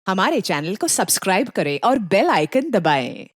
हमारे चैनल को सब्सक्राइब करें और बेल आइकन दबाएं।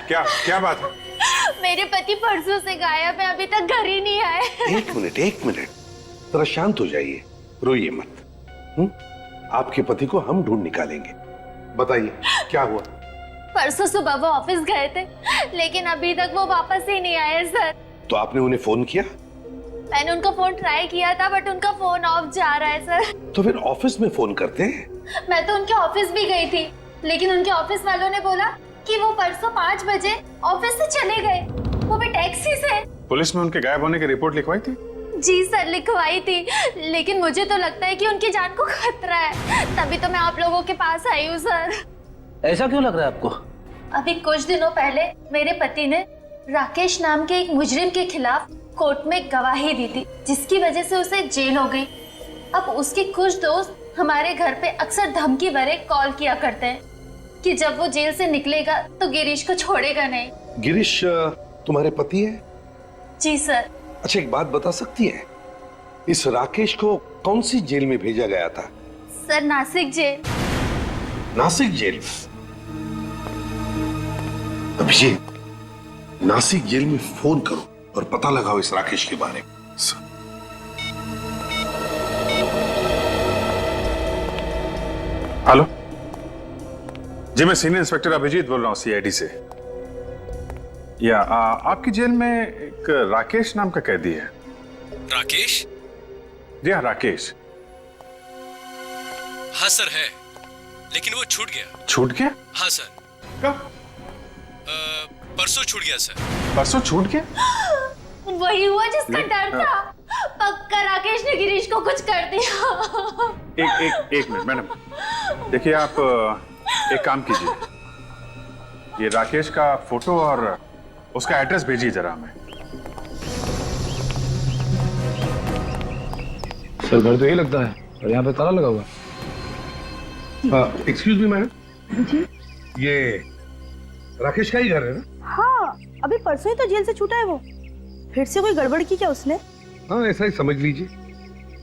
क्या क्या बात है? मेरे पति परसों से गायब है, अभी तक घर ही नहीं आए। एक मिनट जरा शांत हो जाइए, रोइए मत। आपके पति को हम ढूंढ निकालेंगे। बताइए क्या हुआ? परसों सुबह वो ऑफिस गए थे, लेकिन अभी तक वो वापस ही नहीं आए सर। तो आपने उन्हें फोन किया? मैंने उनका फोन ट्राई किया था, बट उनका फोन ऑफ जा रहा है सर। तो फिर ऑफिस में फोन करते हैं। मैं तो उनके ऑफिस भी गई थी, लेकिन उनके ऑफिस वालों ने बोला कि वो परसों 5 बजे ऑफिस से चले गए, वो भी टैक्सी से। पुलिस में उनके गायब होने की रिपोर्ट लिखवाई थी? जी सर, लिखवाई थी, लेकिन मुझे तो लगता है कि उनकी जान को खतरा है, तभी तो मैं आप लोगों के पास आई हूँ सर। ऐसा क्यों लग रहा है आपको? अभी कुछ दिनों पहले मेरे पति ने राकेश नाम के एक मुजरिम के खिलाफ कोर्ट में गवाही दी थी, जिसकी वजह से उसे जेल हो गई। अब उसके कुछ दोस्त हमारे घर पे अक्सर धमकी भरे कॉल किया करते हैं कि जब वो जेल से निकलेगा तो गिरीश को छोड़ेगा नहीं। गिरीश तुम्हारे पति है? जी सर। अच्छा, एक बात बता सकती है, इस राकेश को कौन सी जेल में भेजा गया था? Sir, Nashik jail. Nashik jail? Abhijeet, Nashik jail में फोन करो और पता लगाओ इस राकेश के बारे में। हेलो जी, मैं सीनियर इंस्पेक्टर अभिजीत बोल रहा हूँ सीआईडी से। आपकी जेल में एक राकेश नाम का कैदी है। राकेश? जी हाँ, राकेश। हाँ सर है, लेकिन वो छूट गया। छूट गया? हाँ सर। कब? परसों छूट गया सर। परसों छूट गया? वही हुआ जिसका डर था। पक्का राकेश ने गिरीश को कुछ कर दिया। एक मिनट मैडम, देखिए आप एक काम कीजिए, ये राकेश का फोटो और उसका एड्रेस भेजिए जरा हमें। सर, घर तो यही लगता है और यहाँ पे ताला लगा हुआ है। एक्सक्यूज मी मैडम, ये राकेश का ही घर है ना? हाँ, अभी परसों ही तो जेल से छूटा है वो। फिर से कोई गड़बड़ की क्या उसने? हाँ, ऐसा ही समझ लीजिए।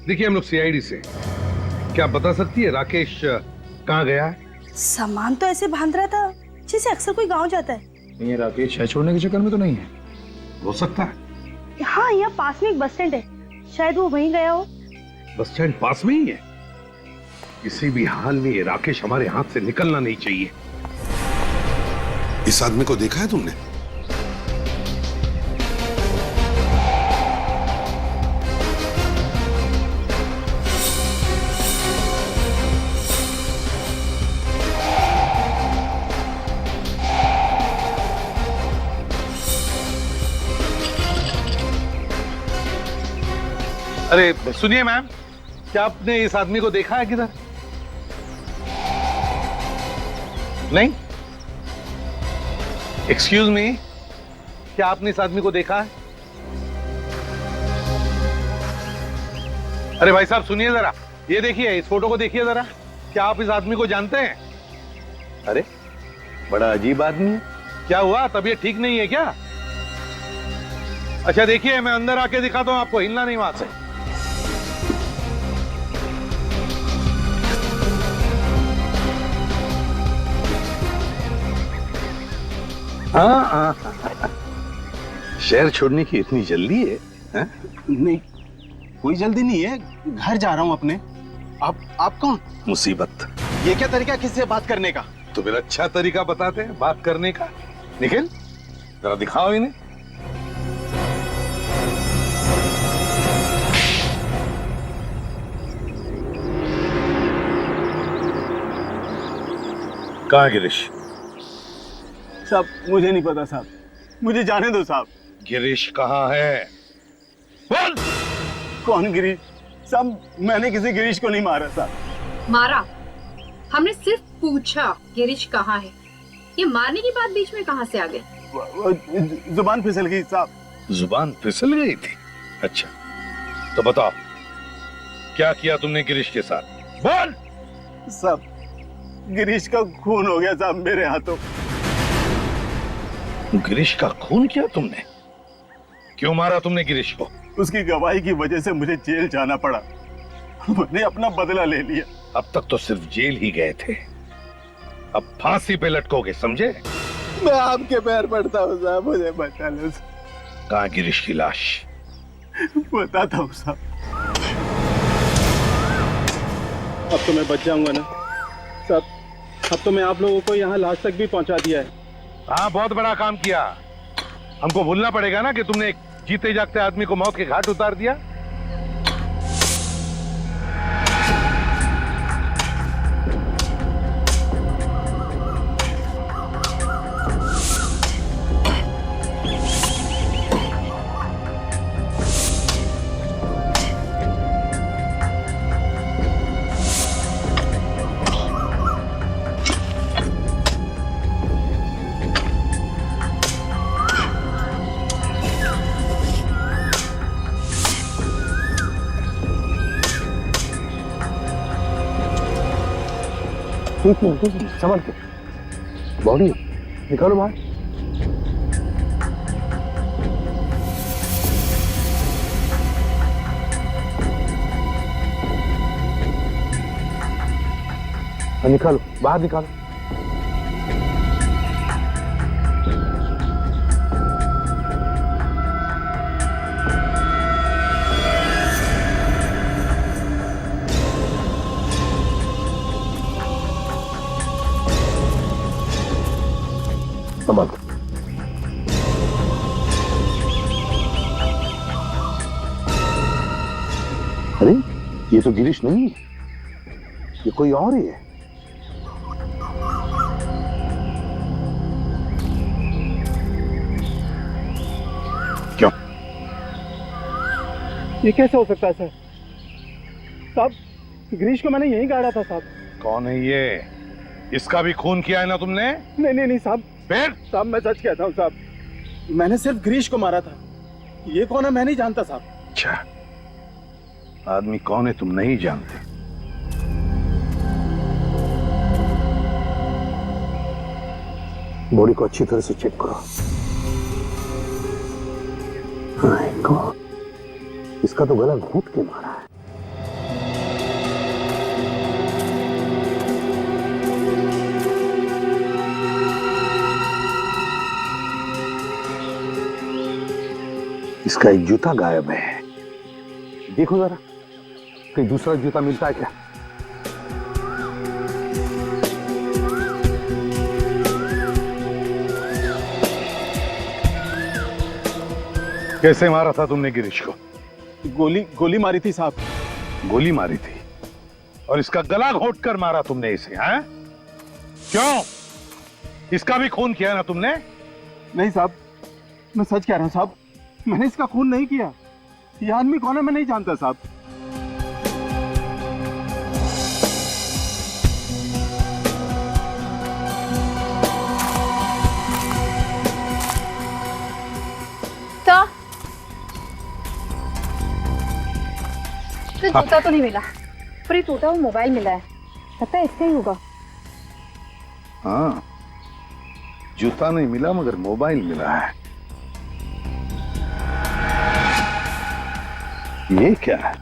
देखिए, हम लोग सीआईडी से, क्या आप बता सकती है राकेश कहाँ गया है? सामान तो ऐसे बांध रहा था जैसे अक्सर कोई गांव जाता है। ये राकेश शहर छोड़ने के चक्कर में तो नहीं है? हो सकता है। हाँ, यहाँ पास में एक बस स्टैंड है, शायद वो वहीं गया हो। बस स्टैंड पास में ही है? किसी भी हाल में ये राकेश हमारे हाथ से निकलना नहीं चाहिए। इस आदमी को देखा है तुमने? अरे सुनिए मैम, क्या आपने इस आदमी को देखा है किधर? नहीं? एक्सक्यूज मी, क्या आपने इस आदमी को देखा है? अरे भाई साहब सुनिए जरा, ये देखिए, इस फोटो को देखिए जरा, क्या आप इस आदमी को जानते हैं? अरे बड़ा अजीब आदमी है। क्या हुआ, तबीयत ठीक नहीं है क्या? अच्छा देखिए, मैं अंदर आके दिखाता हूं आपको, हिलना नहीं वहां से। हाँ, शहर छोड़ने की इतनी जल्दी है? नहीं, कोई जल्दी नहीं है, घर जा रहा हूँ अपने। आप कौन? मुसीबत। ये क्या तरीका किसी से बात करने का? तो फिर अच्छा तरीका बताते हैं बात करने का। निखिल जरा दिखाओ इन्हें। कहाँ है गिरीश? साहब मुझे नहीं पता साहब, मुझे जाने दो साहब। गिरीश कहाँ है? बोल। कौन गिरीश? साहब मैंने किसी गिरीश को नहीं मारा साहब। मारा? हमने सिर्फ पूछा गिरीश कहाँ है। ये मारने की बात बीच में कहाँ से आ गई? जुबान फिसल गई साहब। जुबान फिसल गई थी? अच्छा तो बताओ, क्या किया तुमने गिरीश के साथ? बोल। साहब गिरीश का खून हो गया साहब मेरे हाथों। गिरीश का खून किया तुमने? क्यों मारा तुमने गिरीश को? उसकी गवाही की वजह से मुझे जेल जाना पड़ा। मैंने अपना बदला ले लिया। अब तक तो सिर्फ जेल ही गए थे, अब फांसी पे लटकोगे, समझे? मैं आपके पैर पड़ता हूँ साहब, मुझे बचा लो। कहाँ गिरीश की लाश? बताता हूँ साहब। अब तो मैं बच जाऊंगा ना साहब? अब तो मैं आप लोगों को यहाँ लाश तक भी पहुँचा दिया है। हाँ बहुत बड़ा काम किया। हमको भूलना पड़ेगा ना कि तुमने एक जीते जागते आदमी को मौत के घाट उतार दिया। समझ के बॉडी निकालो बाहर। निकालो बाहर, निकालो। अरे ये तो गिरीश नहीं है, ये कोई और ही है। क्यों? ये कैसे हो सकता है सर? साहब गिरीश को मैंने यहीं गाड़ा था साहब। कौन है ये? इसका भी खून किया है ना तुमने? नहीं नहीं नहीं साहब। फिर? साहब मैं सच कहता हूँ साहब, मैंने सिर्फ गिरीश को मारा था। ये कौन है मैं नहीं जानता साहब। अच्छा, आदमी कौन है तुम नहीं जानते? बॉडी को अच्छी तरह से चेक करो। हाँ, इसका तो गला घूट के मारा है। इसका एक जूता गायब है, देखो जरा, कहीं दूसरा जूता मिलता है क्या? कैसे मारा था तुमने गिरीश को? गोली मारी थी साहब। गोली मारी थी और इसका गला घोट कर मारा तुमने इसे, हैं? क्यों? इसका भी खून किया ना तुमने? नहीं साहब, मैं सच कह रहा हूं साहब, मैंने इसका खून नहीं किया। ये आदमी कौन है मैं नहीं जानता साहब। तो जूता तो नहीं मिला, पर ये टूटा हुआ मोबाइल मिला है, लगता है इसका ही होगा। हाँ, जूता नहीं मिला मगर मोबाइल मिला है। ये क्या है?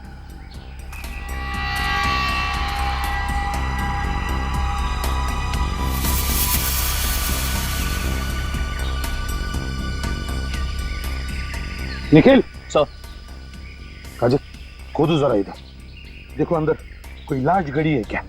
निखिल सर। काजल खोदो जरा इधर, देखो अंदर कोई लाश गड़ी है क्या?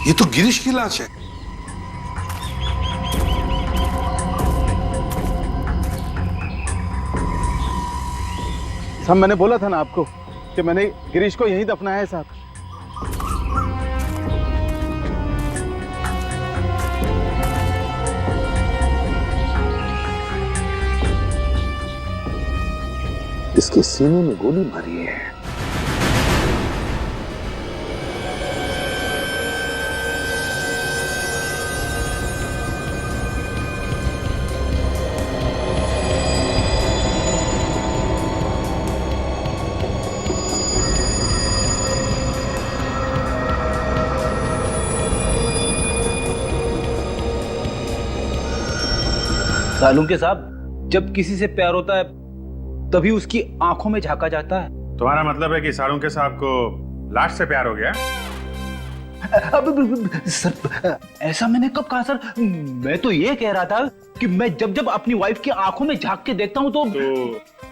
ये तो गिरीश की लाश है। साहब मैंने बोला था ना आपको कि मैंने गिरीश को यहीं दफनाया है साहब। इसके सीने में गोली मारी है। सालूम के साहब, जब किसी से प्यार होता है तभी उसकी आंखों में झांका जाता है। तुम्हारा मतलब है कि साळुंके साहब को लाश से प्यार हो गया? अब सर, ऐसा मैंने कब कहा सर? मैं तो ये कह रहा था कि मैं जब जब अपनी वाइफ की आंखों में झांक के देखता हूँ तो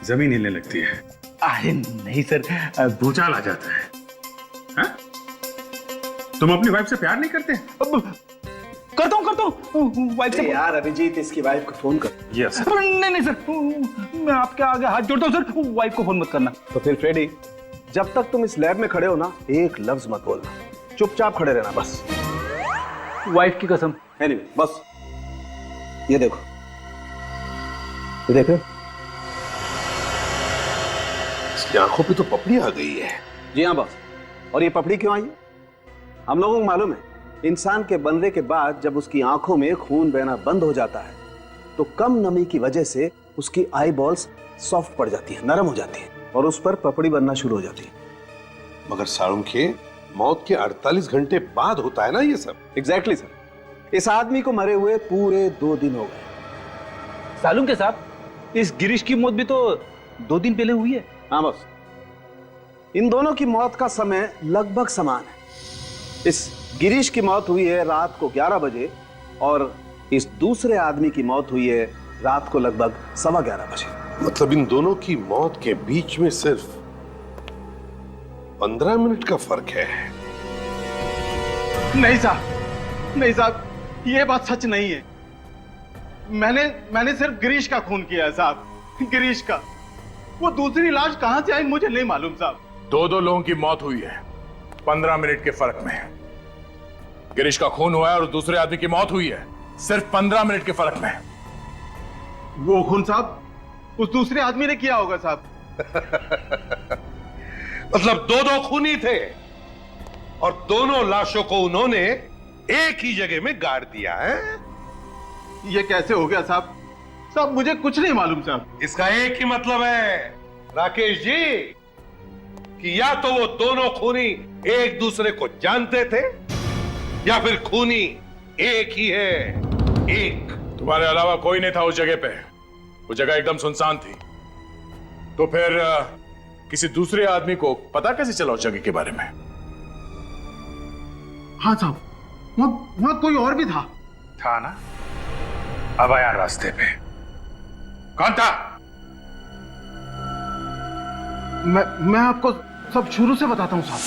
जमीन हिलने लगती है। अरे नहीं सर, भूचाल आ जाता है। हाँ? तुम अपनी वाइफ से प्यार नहीं करते? करता हूँ वाइफ से। यार अभिजीत, इसकी वाइफ को फोन कर। यस। नहीं सर, मैं आपके आगे हाथ जोड़ता हूँ सर, वाइफ को फोन मत करना। तो फिर फ्रेडी, जब तक तुम इस लैब में खड़े हो ना, एक लफ्ज मत बोलना, चुपचाप खड़े रहना बस। वाइफ की कसम। एनीवे, बस ये देखो, ये देखो, इसकी आंखों पे तो पपड़ी आ गई है। जी हाँ बस। और ये पपड़ी क्यों आई है? हम लोगों को मालूम है, इंसान के बनने के बाद जब उसकी आंखों में खून बहना बंद हो जाता है तो कम नमी की वजह से उसकी आई बॉल्स सॉफ्ट पड़ जाती है, नरम हो जाती है और उस पर पपड़ी बनना शुरू हो जाती है। मगर साळुंके, मौत के 48 घंटे बाद होता है ना ये सब? Exactly sir. इस आदमी को मरे हुए पूरे 2 दिन हो गए। सालूम के साहब, इस गिरीश की मौत भी तो 2 दिन पहले हुई है। हाँ बस, इन दोनों की मौत का समय लगभग समान है। इस गिरीश की मौत हुई है रात को 11 बजे और इस दूसरे आदमी की मौत हुई है रात को लगभग 11:15 बजे। मतलब इन दोनों की मौत के बीच में सिर्फ 15 मिनट का फर्क है। नहीं साहब, नहीं साहब, ये बात सच नहीं है। मैंने सिर्फ गिरीश का खून किया है साहब, गिरीश का। वो दूसरी लाश कहां से आई मुझे नहीं मालूम साहब। 2 लोगों की मौत हुई है 15 मिनट के फर्क में। गिरीश का खून हुआ है और दूसरे आदमी की मौत हुई है सिर्फ 15 मिनट के फर्क में। वो खून साहब उस दूसरे आदमी ने किया होगा साहब। मतलब 2 खूनी थे और दोनों लाशों को उन्होंने एक ही जगह में गाड़ दिया है। ये कैसे हो गया साहब? साहब मुझे कुछ नहीं मालूम साहब। इसका एक ही मतलब है राकेश जी कि या तो वो दोनों खूनी एक दूसरे को जानते थे या फिर खूनी एक ही है। एक। तुम्हारे अलावा कोई नहीं था उस जगह पे। वो जगह एकदम सुनसान थी। तो फिर किसी दूसरे आदमी को पता कैसे चला उस जगह के बारे में? हाँ साहब, वहां कोई और भी था ना? अब आया रास्ते पे। कौन था? मैं आपको सब शुरू से बताता हूँ साहब।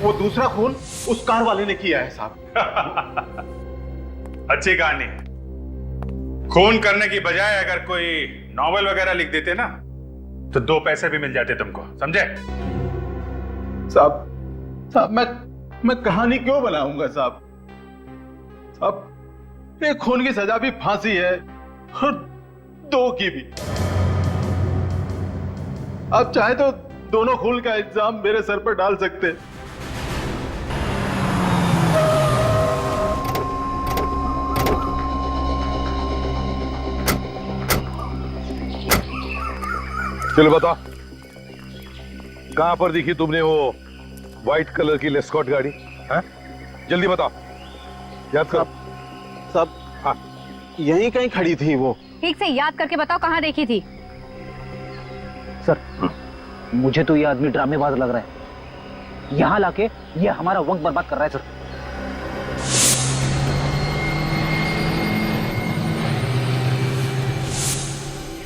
वो दूसरा खून उस कार वाले ने किया है साहब। अच्छी कहानी है। खून करने की बजाय अगर कोई नॉवेल वगैरह लिख देते ना तो 2 पैसे भी मिल जाते तुमको, समझे? साहब मैं कहानी क्यों बनाऊंगा साहब? साहब एक खून की सजा भी फांसी है और 2 की भी। आप चाहे तो दोनों खून का इल्जाम मेरे सर पर डाल सकते हैं। चलो बताओ, कहां पर दिखी तुमने वो व्हाइट कलर की लेस्कॉट गाड़ी? हैं? जल्दी बताओ, याद करो। साहब हाँ, यहीं कहीं खड़ी थी वो। ठीक से याद करके बताओ कहाँ देखी थी? सर मुझे तो ये आदमी ड्रामेबाज लग रहा है। यहाँ लाके ये हमारा वक्त बर्बाद कर रहा है सर।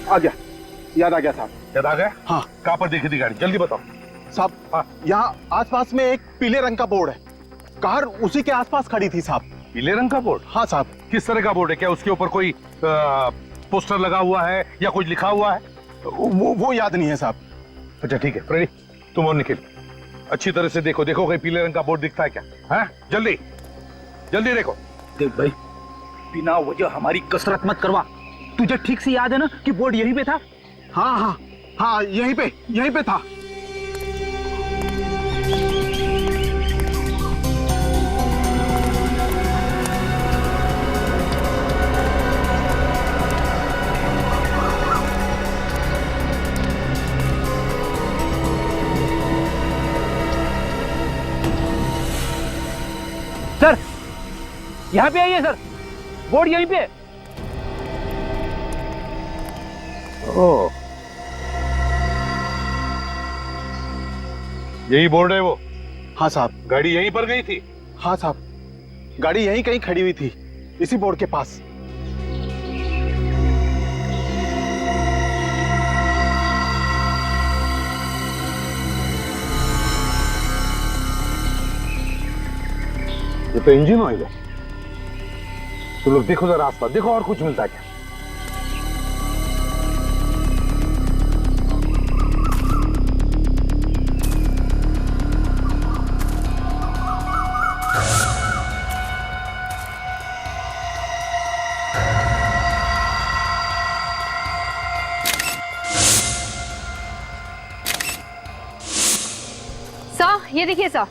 आ गया, याद आ गया साहब। याद आ गया? हाँ। कहां पर देखी थी गाड़ी? जल्दी बताओ। साहब हाँ। यहाँ आसपास में एक पीले रंग का बोर्ड है, कार उसी के आसपास खड़ी थी साहब। पीले रंग का बोर्ड? हाँ साहब। किस तरह का बोर्ड है? क्या उसके ऊपर कोई पोस्टर लगा हुआ है या कुछ लिखा हुआ है? वो याद नहीं है साहब। अच्छा ठीक है फ्रेडी, तुम और निखिल अच्छी तरह से देखो कहीं पीले रंग का बोर्ड दिखता है क्या? हाँ जल्दी जल्दी देखो। देख भाई, बिना वजह हमारी कसरत मत करवा। तुझे ठीक से याद है ना कि बोर्ड यहीं पे था? हाँ हाँ हाँ, यहीं पे था। सर यहाँ पे आइए सर, बोर्ड यहीं पे। ओह, यही बोर्ड है वो? हाँ साहब। गाड़ी यहीं पर गई थी? हाँ साहब, गाड़ी यहीं कहीं खड़ी हुई थी, इसी बोर्ड के पास। ये तो इंजन ऑयल है। तुम लोग देखो जरा आसपास, देखो और कुछ मिलता है क्या? सर ये देखिए सर,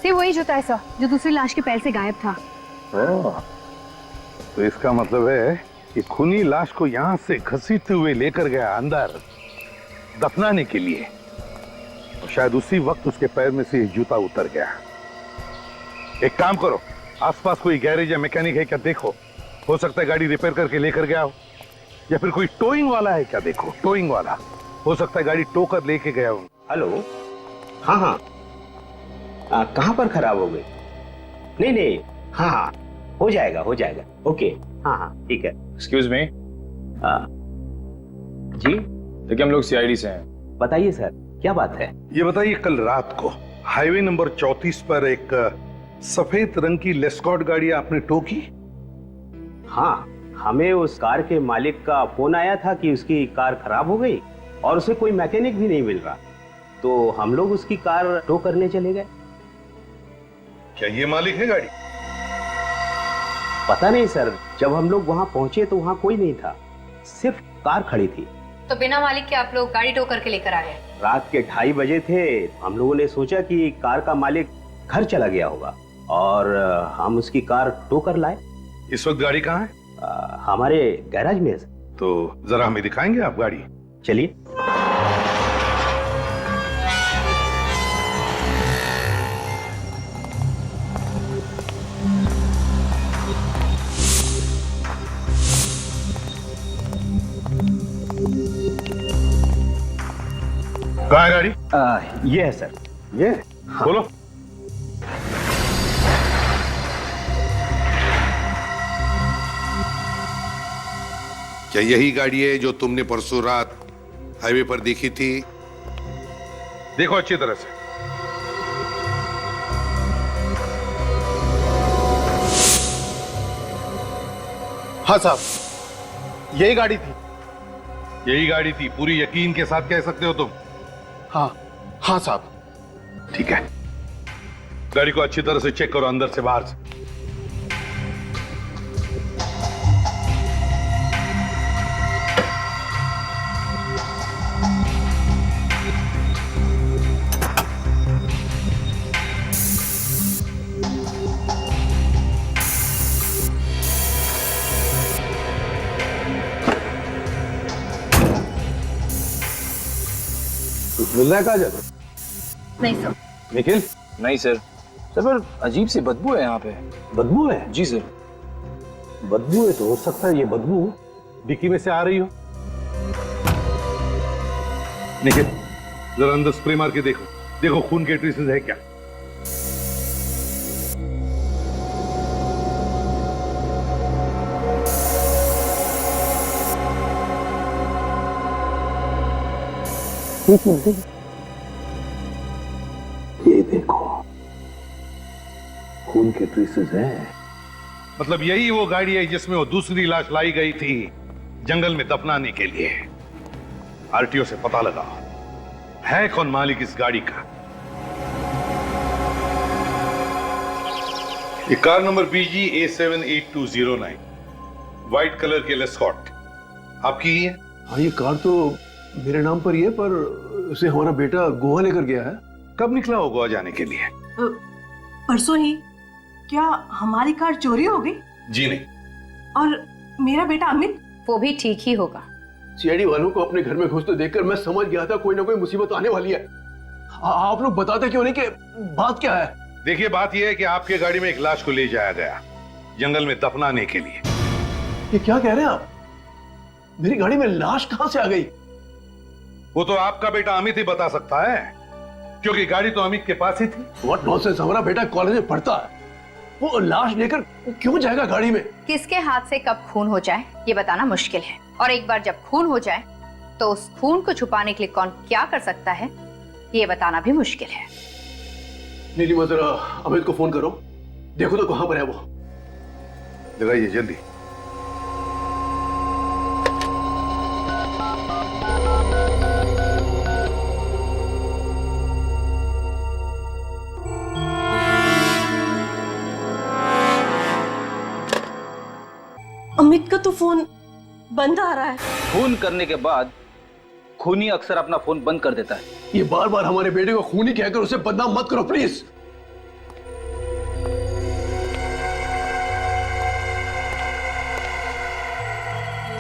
ये वही जूता है सर जो दूसरी लाश के पैर से गायब था। तो इसका मतलब है कि खूनी लाश को यहां से घसीटते हुए लेकर गया अंदर दफनाने के लिए, और शायद उसी वक्त उसके पैर में से जूता उतर गया। एक काम करो, आसपास कोई गैरेज या मैकेनिक है क्या देखो, हो सकता है गाड़ी रिपेयर करके लेकर गया हो, या फिर कोई टोइंग वाला है क्या देखो, टोइंग वाला हो सकता है गाड़ी टो कर लेके गया हो। हेलो, हाँ हाँ, कहाँ पर खराब हो गई? नहीं, हाँ हो जाएगा ओके, हाँ ठीक है। Excuse me. जी देखिए हम लोग सीआईडी से हैं। बताइए सर, क्या बात है? ये बताइए, कल रात को हाईवे नंबर 34 पर एक सफेद रंग की लेस्कॉट गाड़ी आपने टो की? हाँ, हमें उस कार के मालिक का फोन आया था कि उसकी कार खराब हो गई और उसे कोई मैकेनिक भी नहीं मिल रहा, तो हम लोग उसकी कार टो करने चले गए। क्या ये मालिक है गाड़ी? पता नहीं सर, जब हम लोग वहां पहुंचे तो वहां कोई नहीं था, सिर्फ कार खड़ी थी। तो बिना मालिक के आप लोग गाड़ी टो करके लेकर आ गए? रात के 2:30 बजे थे, हम लोगों ने सोचा कि कार का मालिक घर चला गया होगा और हम उसकी कार टो कर लाए। इस वक्त गाड़ी कहाँ है? हमारे गैराज में है। तो जरा हमें दिखाएंगे आप गाड़ी? चलिए। कहाँ है गाड़ी? ये है सर। ये? हाँ। बोलो। क्या यही गाड़ी है जो तुमने परसों रात हाईवे पर देखी थी? देखो अच्छी तरह से। हाँ साहब, यही गाड़ी थी। यही गाड़ी थी, पूरी यकीन के साथ कह सकते हो तुम? हाँ हाँ साहब। ठीक है, गाड़ी को अच्छी तरह से चेक करो, अंदर से बाहर से। कुछ मिल रहा है काजल? नहीं सर। निखिल? नहीं सर। सर पर अजीब सी बदबू है यहाँ पे। बदबू है? जी सर। बदबू है तो हो सकता है ये बदबू डिक्की में से आ रही हो। निखिल, जरा अंदर स्प्रे मार के देखो, देखो खून के ट्रेसेस है क्या। ये देखो, खून के ट्रेसेस हैं। मतलब यही वो गाड़ी है जिसमें वो दूसरी लाश लाई गई थी जंगल में दफनाने के लिए। आरटीओ से पता लगा है कौन मालिक इस गाड़ी का। ये car number BG A78209, white colour के लेस्कॉट, आपकी ही है? हाँ, ये कार तो मेरे नाम पर ही है, पर उसे हमारा बेटा गोवा लेकर गया है। कब निकला हो गोवा जाने के लिए? परसों ही। क्या हमारी कार चोरी हो गई? जी नहीं। और मेरा बेटा अमित? वो भी ठीक ही होगा। सीआईडी वालों को अपने घर में घुसते देखकर मैं समझ गया था कोई ना कोई मुसीबत आने वाली है। आप लोग बताते क्यों नहीं कि बात क्या है? देखिए, बात यह है कि आपके गाड़ी में एक लाश को ले जाया गया जंगल में दफनाने के लिए। ये क्या कह रहे हैं आप? मेरी गाड़ी में लाश कहां से आ गई? वो तो आपका बेटा अमित ही बता सकता है, क्योंकि गाड़ी तो अमित के पास ही थी। What nonsense! हमारा बेटा कॉलेज में पढ़ता है, वो लाश लेकर क्यों जाएगा गाड़ी में? किसके हाथ से कब खून हो जाए ये बताना मुश्किल है, और एक बार जब खून हो जाए तो उस खून को छुपाने के लिए कौन क्या कर सकता है ये बताना भी मुश्किल है। नीलिमा, जरा अमित को फोन करो, देखो तो कहां पर है वो। लगाइए जल्दी। अमित का तो फोन बंद आ रहा है। खून करने के बाद खूनी अक्सर अपना फोन बंद कर देता है। ये बार बार हमारे बेटे को खूनी कहकर उसे बदनाम मत करो प्लीज।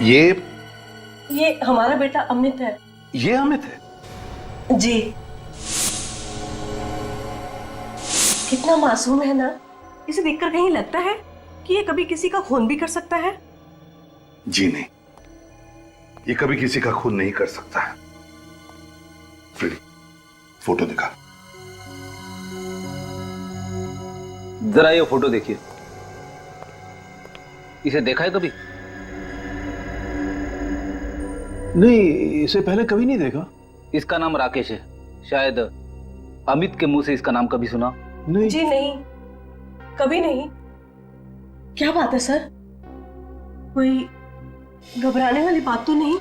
ये हमारा बेटा अमित है। ये अमित है? जी। कितना मासूम है ना। इसे देखकर कहीं लगता है कि ये कभी किसी का खून भी कर सकता है? जी नहीं, ये कभी किसी का खून नहीं कर सकता है। फ्रेडी, फोटो दिखा। जरा ये फोटो देखिए। इसे देखा है कभी? नहीं, इसे पहले कभी नहीं देखा। इसका नाम राकेश है। शायद अमित के मुंह से इसका नाम कभी सुना? नहीं जी नहीं, कभी नहीं। क्या बात है सर? कोई घबराने वाली बात तो नहीं?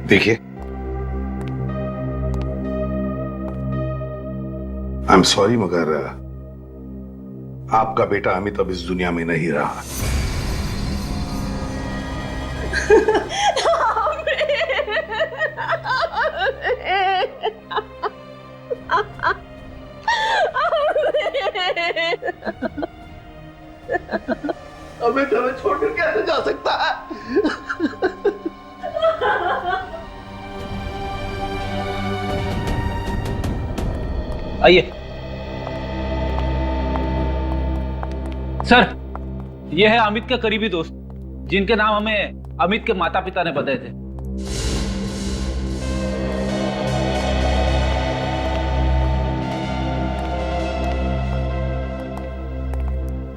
देखिए, आई एम सॉरी, मगर आपका बेटा अमित अब इस दुनिया में नहीं रहा। अमित हमें छोड़कर कैसे जा सकता है? आइए सर, यह है अमित के करीबी दोस्त, जिनके नाम हमें अमित के माता पिता ने बताए थे।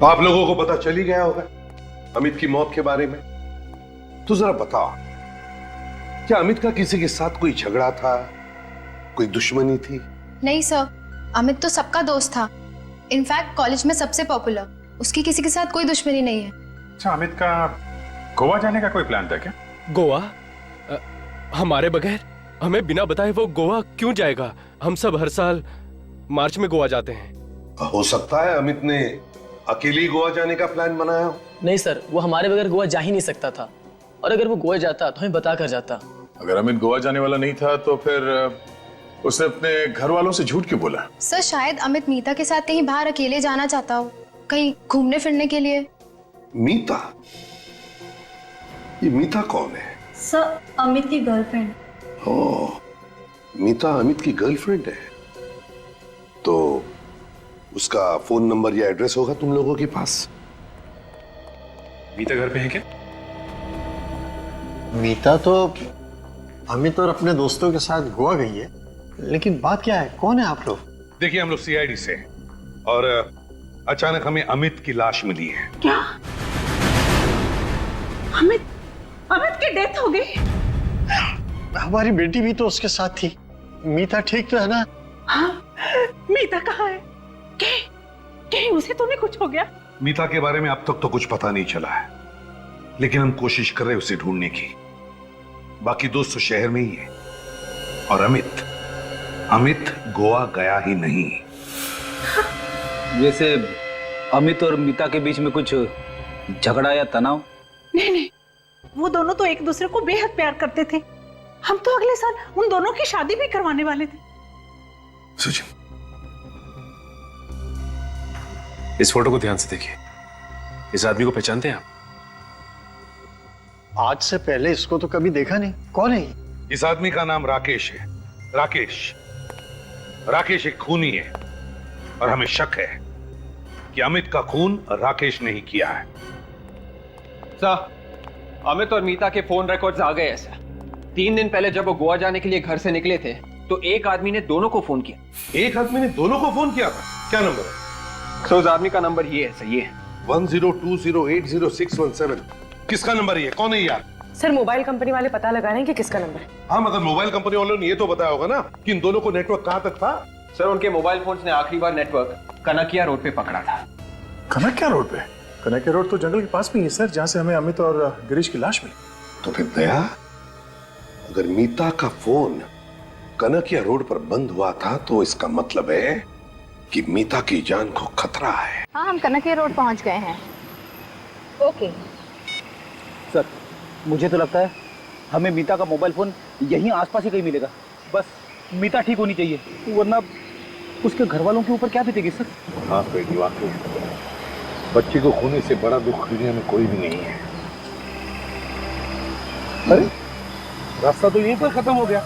आप लोगों को पता चल ही गया होगा अमित की मौत के बारे में। तो जरा बताओ, क्या अमित का किसी के साथ कोई झगड़ा था, कोई दुश्मनी थी? नहीं सर, अमित तो सबका दोस्त था। इनफैक्ट कॉलेज में सबसे पॉपुलर। उसकी किसी के साथ कोई दुश्मनी नहीं है। अच्छा, अमित का गोवा जाने का कोई प्लान था क्या? गोवा? हमारे बगैर, हमें बिना बताए वो गोवा क्यों जाएगा? हम सब हर साल मार्च में गोवा जाते हैं। हो सकता है अमित ने अकेले गोवा जाने का प्लान बनाया हो। नहीं सर, वो हमारे बगैर गोवा जा ही नहीं सकता था, और अगर वो गोवा जाता तो हमें बता कर जाता। अगर अमित गोवा जाने वाला नहीं था तो फिर उसने अपने घर वालों से झूठ क्यों बोला? सर शायद अमित मीता के साथ कहीं बाहर अकेले जाना चाहता हो, कहीं घूमने फिरने के लिए। मीता? ये मीता कौन है? सर अमित की गर्लफ्रेंड। ओह, मीता अमित की गर्लफ्रेंड है। तो उसका फोन नंबर या एड्रेस होगा तुम लोगों के पास? मीता घर पे है क्या? मीता तो अमित और अपने दोस्तों के साथ गोवा गई है, लेकिन बात क्या है, कौन है आप लोग? देखिए, हम लोग सीआईडी से हैं और अचानक हमें अमित की लाश मिली है। क्या? अमित की डेथ हो गई? हमारी बेटी भी तो उसके साथ थी। मीता ठीक तो है ना? हाँ, मीता कहाँ है? कहीं उसे तो नहीं कुछ हो गया? मीता के बारे में अब तक तो कुछ पता नहीं चला है, लेकिन हम कोशिश कर रहे हैं उसे ढूंढने की। बाकी दोस्त तो शहर में ही है। और अमित गोवा गया ही नहीं। वैसे अमित और मीता के बीच में कुछ झगड़ा या तनाव? नहीं, वो दोनों तो एक दूसरे को बेहद प्यार करते थे। हम तो अगले साल उन दोनों की शादी भी करवाने वाले थे। सुजन, इस फोटो को ध्यान से देखिए। इस आदमी को पहचानते हैं आप? आज से पहले इसको तो कभी देखा नहीं। कौन है ये? इस आदमी का नाम राकेश है। राकेश एक खूनी है और हमें शक है कि अमित का खून राकेश ने ही किया है। सर, अमित और मीता के फोन रिकॉर्ड्स आ गए हैं सर। 3 दिन पहले जब वो गोवा जाने के लिए घर से निकले थे तो एक आदमी ने दोनों को फोन किया। एक आदमी ने दोनों को फोन किया था? क्या नंबर है? सर उस आदमी का नंबर ये है सर, ये 1020806117। किसका नंबर है? कौन है यार? सर मोबाइल कंपनी वाले पता लगा रहे हैं कि किसका नंबर है। हाँ, मगर मोबाइल कंपनी वालों ने ये तो बताया होगा ना कि इन दोनों को नेटवर्क कहां तक था। सर उनके मोबाइल फोन्स ने आखिरी बार नेटवर्क कनकिया रोड पे पकड़ा था। कनकिया रोड पे? कनकिया रोड तो जंगल के पास में ही है सर, जहां से हमें अमित और गिरीश की लाश मिली। तो फिर दया, अगर मीता का फोन कनकिया रोड पर बंद हुआ था तो इसका मतलब है कि मीता की जान को खतरा है। हाँ, हम कनकिया रोड पहुंच गए हैं। ओके सर, मुझे तो लगता है हमें मीता का मोबाइल फोन यहीं आसपास ही कहीं मिलेगा। बस मीता ठीक होनी चाहिए, वरना उसके घर वालों के ऊपर क्या बीतेगी सर। हाँ बेटी, वाकई बच्चे को खोने से बड़ा दुख दुनिया में कोई भी नहीं है। अरे रास्ता तो यहीं पर खत्म हो गया।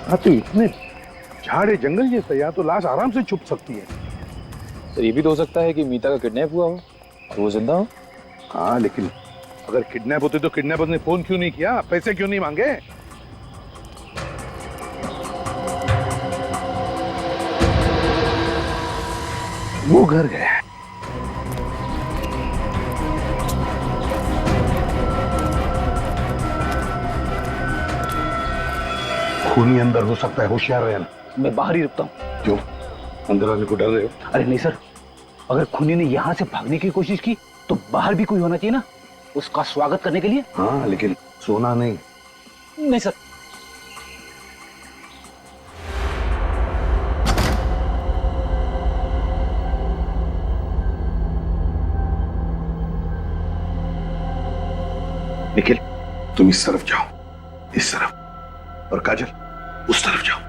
हाँ, तो इतने झाड़े जंगल जैसा, यहाँ तो लाश आराम से छुप सकती है। तो ये भी तो हो सकता है कि मीता का किडनैप हुआ हो और वो जिंदा हो। हाँ, लेकिन अगर किडनैप होते तो किडनैपर ने फोन क्यों नहीं किया? पैसे क्यों नहीं मांगे? वो घर गया। खूनी अंदर हो सकता है, होशियार रहना। मैं बाहर ही रुकता हूँ। क्यों? अंदर आने को डर रहे हो? अरे नहीं सर, अगर खूनी ने यहाँ से भागने की कोशिश की तो बाहर भी कोई होना चाहिए ना, उसका स्वागत करने के लिए। हाँ, लेकिन सोना नहीं। नहीं सर। निखिल, तुम इस तरफ जाओ, इस तरफ, और काजल उस तरफ जाओ।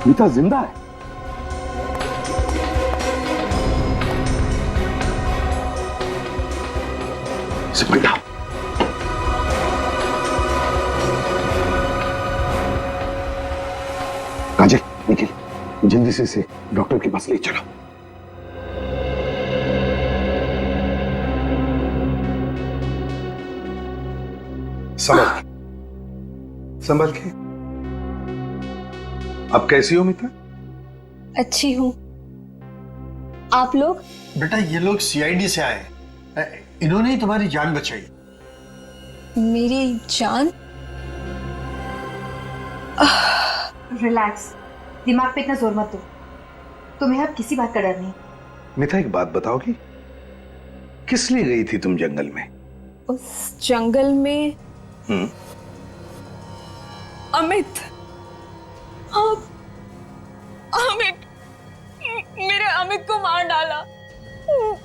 मीता जिंदा है। इसे पकड़ा। काजल, निखिल, जल्दी से इसे डॉक्टर के पास ले चलो। संभल के। अब कैसी हो मीता? अच्छी हूँ। आप लोग? बेटा ये लोग सीआईडी से आए, इन्होंने ही तुम्हारी जान बचाई। मेरी जान? रिलैक्स, दिमाग पे इतना जोर मत दो। तुम्हें अब किसी बात का डर नहीं। मीता एक बात बताओगी, किस लिए गई थी तुम जंगल में? उस जंगल में अमित, अमित, मेरे अमित को मार डाला।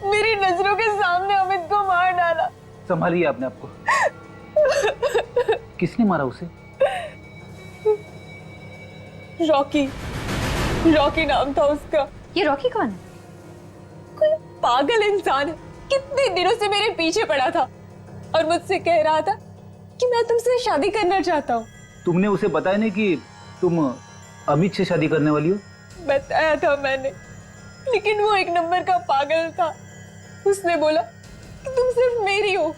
मेरी नजरों के सामने अमित को मार डाला। संभालिए आपने आपको। किसने मारा उसे? रॉकी, रॉकी नाम था उसका। ये रॉकी कौन है? कोई पागल इंसान है, कितने दिनों से मेरे पीछे पड़ा था और मुझसे कह रहा था कि मैं तुमसे शादी करना चाहता हूँ। तुमने उसे बताया नहीं कि तुम अमित से शादी करने वाली हो? बताया था मैंने, लेकिन वो एक नंबर का पागल था। उसने बोला कि तुम सिर्फ मेरी हो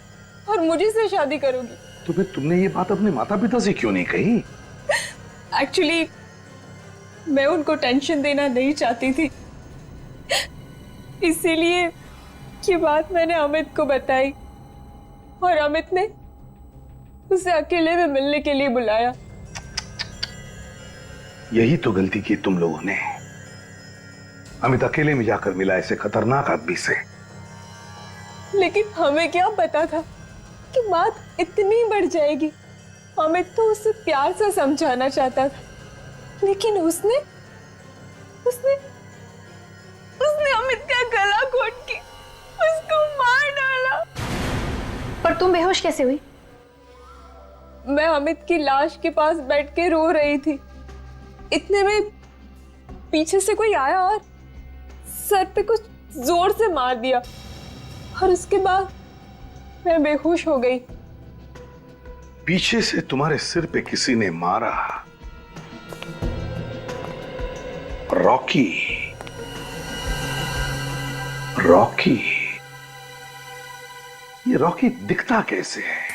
और मुझे से शादी करोगी। तो फिर तुमने ये बात अपने माता पिता से क्यों नहीं कही? एक्चुअली मैं उनको टेंशन देना नहीं चाहती थी, इसीलिए ये बात मैंने अमित को बताई और अमित ने उसे अकेले में मिलने के लिए बुलाया। यही तो गलती की तुम लोगों ने। अमित अकेले में जाकर मिला ऐसे खतरनाक आदमी से। लेकिन हमें क्या पता था कि बात इतनी बढ़ जाएगी। अमित तो उसे प्यार से समझाना चाहता था, लेकिन उसने अमित का गला घोट के उसको मार डाला। पर तुम बेहोश कैसे हुई? मैं अमित की लाश के पास बैठ के रो रही थी। इतने में पीछे से कोई आया और सर पे कुछ जोर से मार दिया और उसके बाद मैं बेहोश हो गई। पीछे से तुम्हारे सिर पे किसी ने मारा? रॉकी, रॉकी, ये रॉकी दिखता कैसे है?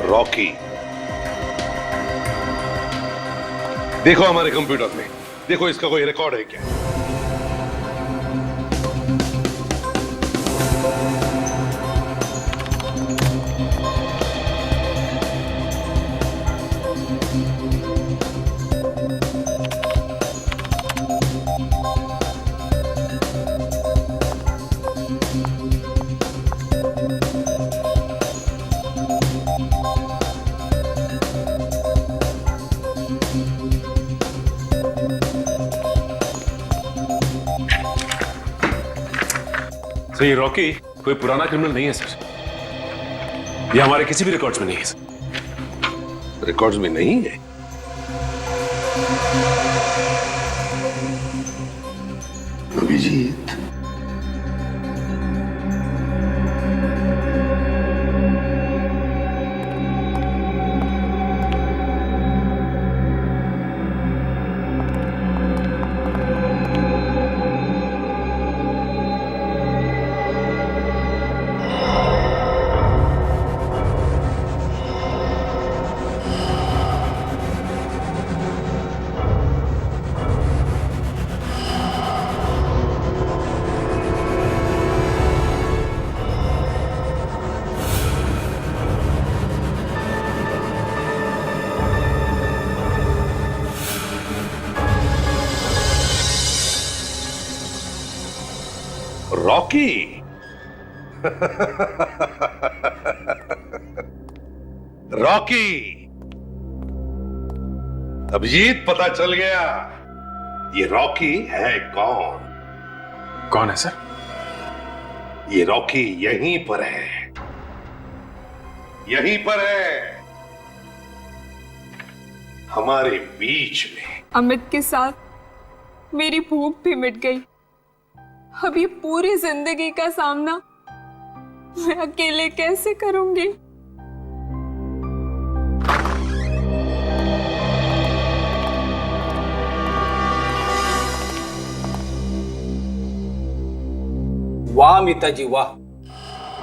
रॉकी, देखो हमारे कंप्यूटर में, देखो इसका कोई रिकॉर्ड है क्या? सर ये रॉकी कोई पुराना क्रिमिनल नहीं है सर। ये हमारे किसी भी रिकॉर्ड्स में नहीं है सर। रिकॉर्ड्स में नहीं है? अभिजीत, रॉकी। रॉकी, अभिजीत पता चल गया ये रॉकी है कौन? कौन है सर? ये रॉकी यहीं पर है, यहीं पर है, हमारे बीच में। अमित के साथ मेरी भूख भी मिट गई। अब ये पूरी जिंदगी का सामना मैं अकेले कैसे करूंगी? वाह मीता जी वाह,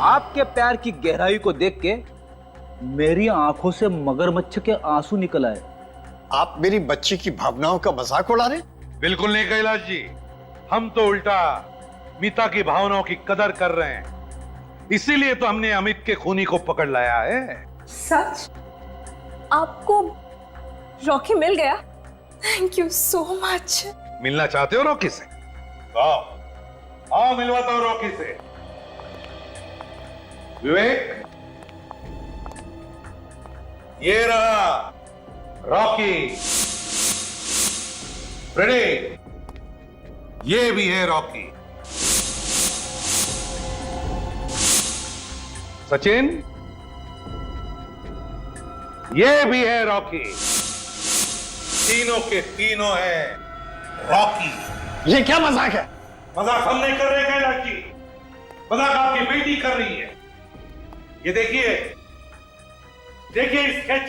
आपके प्यार की गहराई को देख के मेरी आंखों से मगरमच्छ के आंसू निकल आए। आप मेरी बच्ची की भावनाओं का मजाक उड़ा रहे? बिल्कुल नहीं कैलाश जी, हम तो उल्टा मीता की भावनाओं की कदर कर रहे हैं, इसीलिए तो हमने अमित के खूनी को पकड़ लाया है। सच? आपको रॉकी मिल गया? Thank you so much. मिलना चाहते हो रॉकी से? आओ आओ, मिलवाता हूं रॉकी से। विवेक, ये रहा रॉकी। फ्रेडी, ये भी है रॉकी। सचिन, ये भी है रॉकी। तीनों के तीनों हैं रॉकी। ये क्या मजाक है? मजाक हम नहीं कर रहे कैलाश जी, मजाक आपकी बेटी कर रही है। ये देखिए, देखिए स्केच,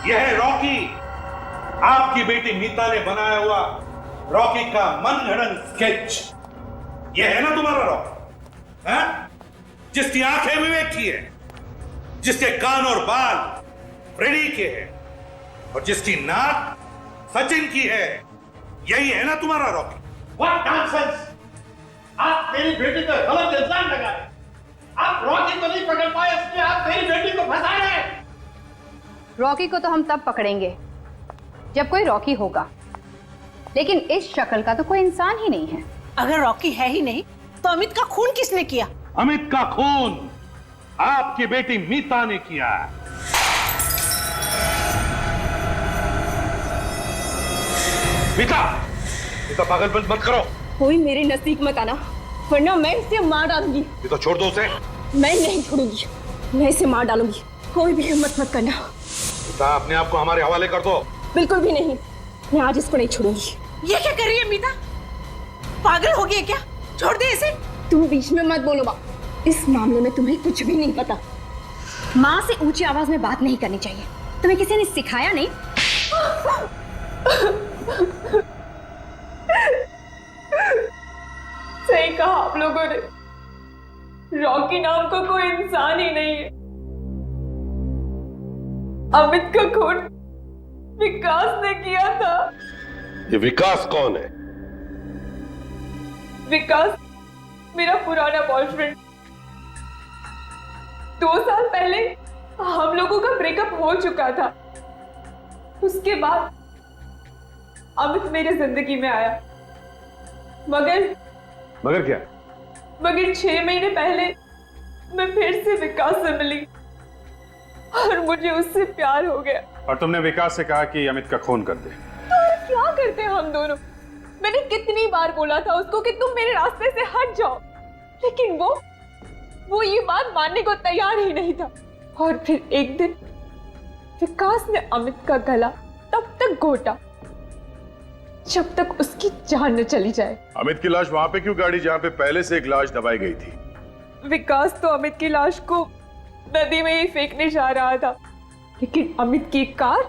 यह है रॉकी, आपकी बेटी मीता ने बनाया हुआ रॉकी का मनगढ़ंत स्केच। यह है ना तुम्हारा रॉकी, हैं? जिसकी आंखें विवेक की है, जिसके कान और बाल फ्रेडी के हैं, और जिसकी नाक सचिन की है। यही है ना तुम्हारा रॉकी? What nonsense! आप मेरी बेटी पर गलत इल्जाम लगा रहे। आप रॉकी को नहीं पकड़ पाए, इसलिए आप मेरी बेटी को फंसा रहे हैं। रॉकी को तो हम तब पकड़ेंगे जब कोई रॉकी होगा, लेकिन इस शक्ल का तो कोई इंसान ही नहीं है। अगर रॉकी है ही नहीं तो अमित का खून किसने किया? अमित का खून आपकी बेटी मीता ने किया। मीता, मीता पागलपन मत करो। कोई मेरे नजदीक मत आना, वरना मैं इसे मार डालूंगी। ये तो छोड़ दो उसे। मैं नहीं छोड़ूंगी, मैं इसे मार डालूंगी। कोई भी हिम्मत मत करना। मीता, अपने आप को हमारे हवाले कर दो। बिल्कुल भी नहीं, मैं आज इसको नहीं छोड़ूंगी। ये क्या कर रही है मीता? पागल हो गई है क्या? छोड़ दे इसे। तुम बीच में मत बोलो माँ, इस मामले में तुम्हें कुछ भी नहीं पता। माँ से ऊंची आवाज में बात नहीं करनी चाहिए, तुम्हें किसी ने सिखाया नहीं? सही कहा आप लोगों ने, रॉकी नाम का कोई इंसान ही नहीं है। अमित का खून विकास ने किया था। ये विकास कौन है? विकास मेरा पुराना बॉयफ्रेंड। 2 साल पहले हम लोगों का ब्रेकअप हो चुका था। उसके बाद अमित मेरे जिंदगी में आया, मगर क्या? मगर 6 महीने पहले मैं फिर से विकास से मिली और मुझे उससे प्यार हो गया। और तुमने विकास से कहा कि अमित का खून कर दे। तो क्या करते हम दोनों? मैंने कितनी बार बोला था उसको कि तुम मेरे रास्ते से हट जाओ, लेकिन वो ये बात मानने को तैयार ही नहीं था। और फिर एक दिन विकास ने अमित का गला तब तक घोटा जब तक उसकी जान न चली जाए। अमित की लाश वहां पे क्यों गाड़ी जहां पे पहले से एक लाश दबाई गई थी? विकास तो अमित की लाश को नदी में ही फेंकने जा रहा था, लेकिन अमित की कार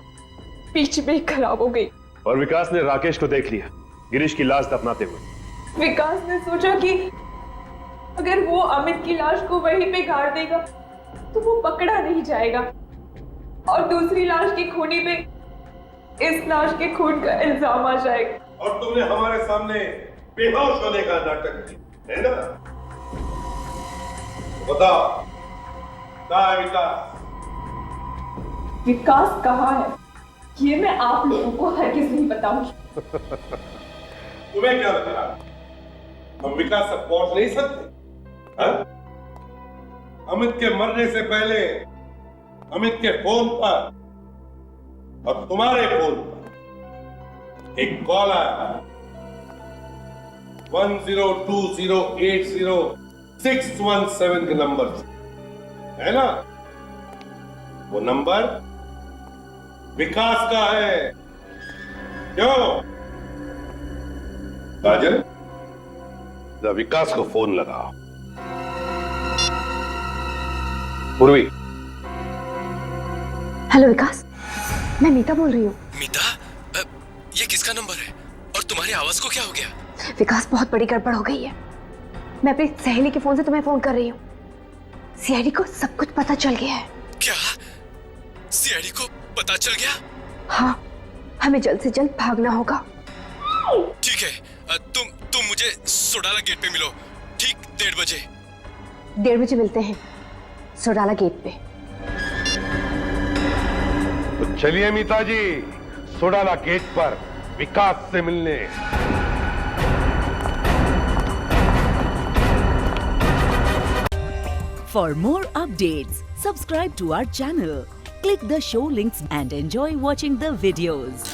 बीच में खराब हो गई। और विकास ने राकेश को देख लिया गिरीश की लाश दफनाते हुए। विकास ने सोचा कि अगर वो अमित की लाश को वहीं पे गाड़ देगा तो वो पकड़ा नहीं जाएगा, और दूसरी लाश की खूनी पे इस लाश के खून का इल्जाम आ जाएगा। और तुमने हमारे सामने बेहोश होने का नाटक किया, है ना? बताओ, कहाँ है विकास? विकास कहाँ है ये मैं आप लोगों को हरगिज़ नहीं बताऊंगी। तुम्हें क्या लगता है? हम विकास तक पहुंच नहीं सकते? हाँ? अमित के मरने से पहले अमित के फोन पर और तुम्हारे फोन पर एक कॉल आया 1020806117 के नंबर से, है ना? वो नंबर विकास का है। क्यों? काजल, जरा विकास को फोन लगाओ। पूर्वी। हेलो विकास, मैं मीता बोल रही हूँ। मीता, ये किसका नंबर है और तुम्हारी आवाज को क्या हो गया? विकास, बहुत बड़ी गड़बड़ हो गई है। मैं अपनी सहेली के फोन से तुम्हें फोन कर रही हूँ। सीआईडी को सब कुछ पता चल गया है। क्या? सीआईडी को पता चल गया? हाँ, हमें जल्द से जल्द भागना होगा। ठीक है, तुम मुझे सोडाला गेट पे मिलो, ठीक 1:30 बजे। 1:30 बजे मिलते हैं सोडाला गेट पे। तो चलिए मीता जी, सोडाला गेट पर विकास से मिलने। For more updates, subscribe to our channel, click the show links and enjoy watching the videos.